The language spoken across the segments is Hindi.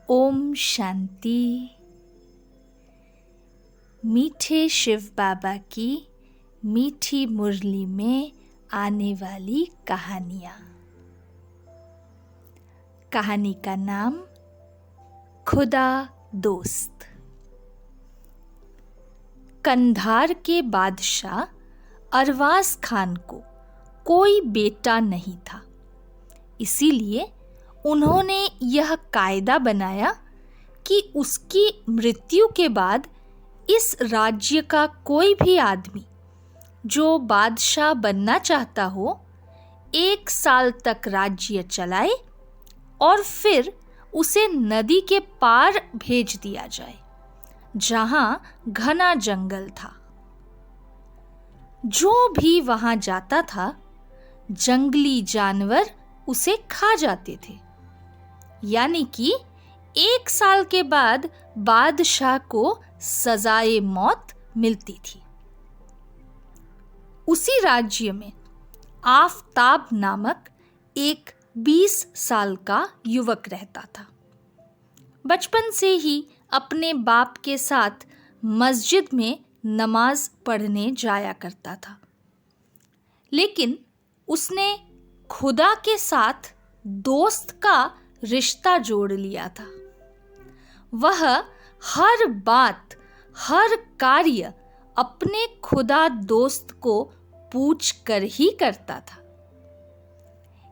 ओम शांति। मीठे शिव बाबा की मीठी मुरली में आने वाली कहानियाँ। कहानी का नाम खुदा दोस्त। कंधार के बादशाह अरवाज खान को कोई बेटा नहीं था, इसीलिए उन्होंने यह कायदा बनाया कि उसकी मृत्यु के बाद इस राज्य का कोई भी आदमी जो बादशाह बनना चाहता हो 1 साल तक राज्य चलाए और फिर उसे नदी के पार भेज दिया जाए, जहां घना जंगल था। जो भी वहां जाता था, जंगली जानवर उसे खा जाते थे, यानी कि 1 साल के बाद बादशाह को सजाए मौत मिलती थी। उसी राज्य में आफताब नामक एक 20 साल का युवक रहता था। बचपन से ही अपने बाप के साथ मस्जिद में नमाज पढ़ने जाया करता था, लेकिन उसने खुदा के साथ दोस्त का रिश्ता जोड़ लिया था। वह हर बात, हर कार्य अपने खुदा दोस्त को पूछ कर ही करता था।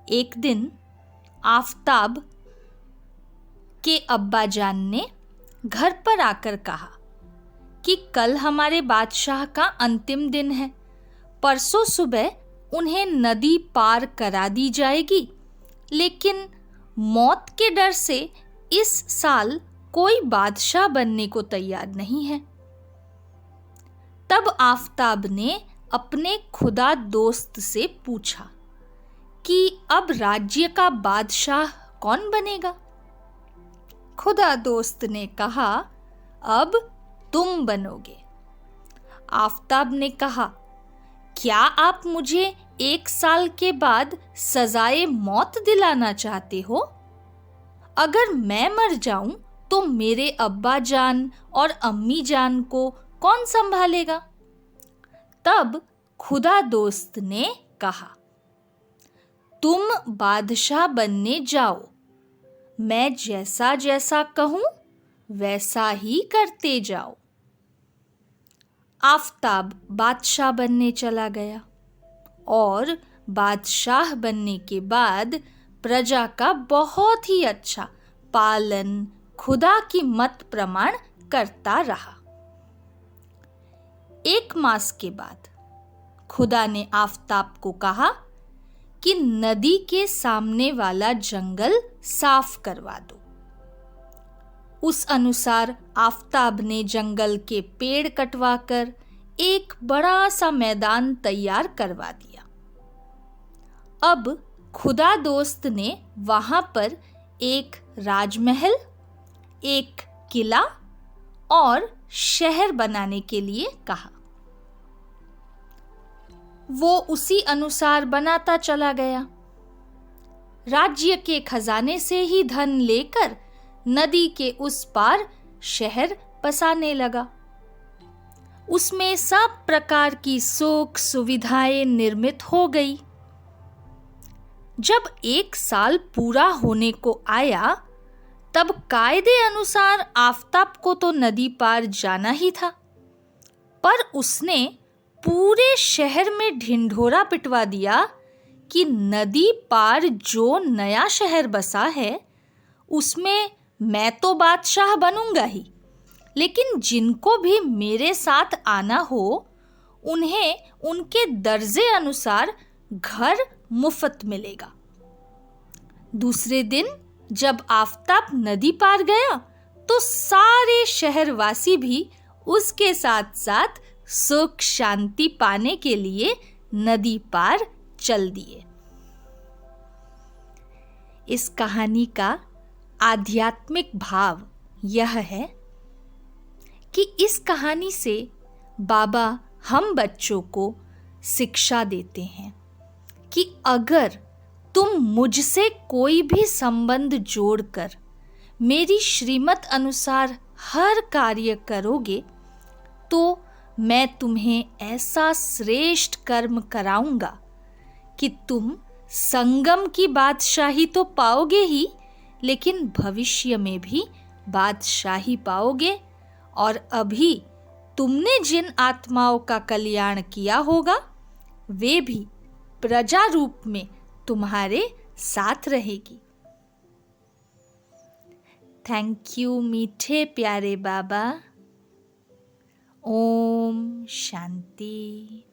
एक दिन आफताब के अब्बा जान ने घर पर आकर कहा कि कल हमारे बादशाह का अंतिम दिन है, परसों सुबह उन्हें नदी पार करा दी जाएगी, लेकिन मौत के डर से इस साल कोई बादशाह बनने को तैयार नहीं है। तब आफताब ने अपने खुदा दोस्त से पूछा कि अब राज्य का बादशाह कौन बनेगा। खुदा दोस्त ने कहा, अब तुम बनोगे। आफताब ने कहा, क्या आप मुझे 1 साल के बाद सजाए मौत दिलाना चाहते हो? अगर मैं मर जाऊं तो मेरे अब्बा जान और अम्मी जान को कौन संभालेगा? तब खुदा दोस्त ने कहा, तुम बादशाह बनने जाओ, मैं जैसा जैसा कहूं वैसा ही करते जाओ। आफताब बादशाह बनने चला गया और बादशाह बनने के बाद प्रजा का बहुत ही अच्छा पालन खुदा की मत प्रमाण करता रहा। 1 मास के बाद खुदा ने आफताब को कहा कि नदी के सामने वाला जंगल साफ करवा दो। उस अनुसार आफताब ने जंगल के पेड़ कटवाकर एक बड़ा सा मैदान तैयार करवा दिया। अब खुदा दोस्त ने वहां पर एक राजमहल, एक किला और शहर बनाने के लिए कहा। वो उसी अनुसार बनाता चला गया। राज्य के खजाने से ही धन लेकर नदी के उस पार शहर बसाने लगा। उसमें सब प्रकार की सुख सुविधाएं निर्मित हो गई। जब 1 साल पूरा होने को आया, तब कायदे अनुसार आफताब को तो नदी पार जाना ही था, पर उसने पूरे शहर में ढिंढोरा पिटवा दिया कि नदी पार जो नया शहर बसा है उसमें मैं तो बादशाह बनूंगा ही, लेकिन जिनको भी मेरे साथ आना हो उन्हें उनके दर्जे अनुसार घर मुफ्त मिलेगा। दूसरे दिन जब आफताब नदी पार गया तो सारे शहरवासी भी उसके साथ साथ सुख शांति पाने के लिए नदी पार चल दिए। इस कहानी का आध्यात्मिक भाव यह है कि इस कहानी से बाबा हम बच्चों को शिक्षा देते हैं कि अगर तुम मुझसे कोई भी संबंध जोड़कर मेरी श्रीमत अनुसार हर कार्य करोगे तो मैं तुम्हें ऐसा श्रेष्ठ कर्म कराऊंगा कि तुम संगम की बादशाही तो पाओगे ही, लेकिन भविष्य में भी बादशाही पाओगे। और अभी तुमने जिन आत्माओं का कल्याण किया होगा वे भी प्रजा रूप में तुम्हारे साथ रहेगी। थैंक यू मीठे प्यारे बाबा। ओम शांति।